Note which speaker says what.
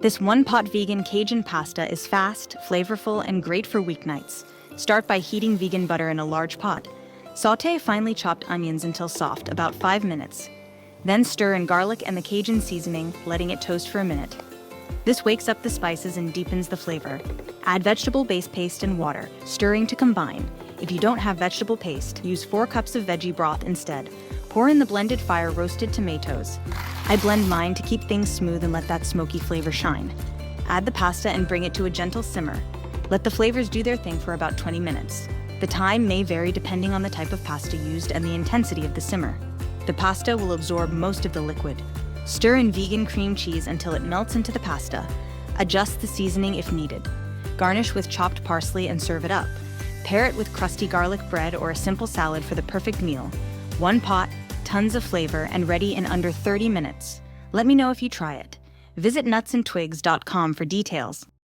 Speaker 1: This one-pot vegan Cajun pasta is fast, flavorful, and great for weeknights. Start by heating vegan butter in a large pot. Sauté finely chopped onions until soft, about 5 minutes. Then stir in garlic and the Cajun seasoning, letting it toast for a minute. This wakes up the spices and deepens the flavor. Add vegetable base paste and water, stirring to combine. If you don't have vegetable paste, use 4 cups of veggie broth instead. Pour in the blended fire roasted tomatoes. I blend mine to keep things smooth and let that smoky flavor shine. Add the pasta and bring it to a gentle simmer. Let the flavors do their thing for about 20 minutes. The time may vary depending on the type of pasta used and the intensity of the simmer. The pasta will absorb most of the liquid. Stir in vegan cream cheese until it melts into the pasta. Adjust the seasoning if needed. Garnish with chopped parsley and serve it up. Pair it with crusty garlic bread or a simple salad for the perfect meal. One pot, tons of flavor, and ready in under 30 minutes. Let me know if you try it. Visit nutsandtwigs.com for details.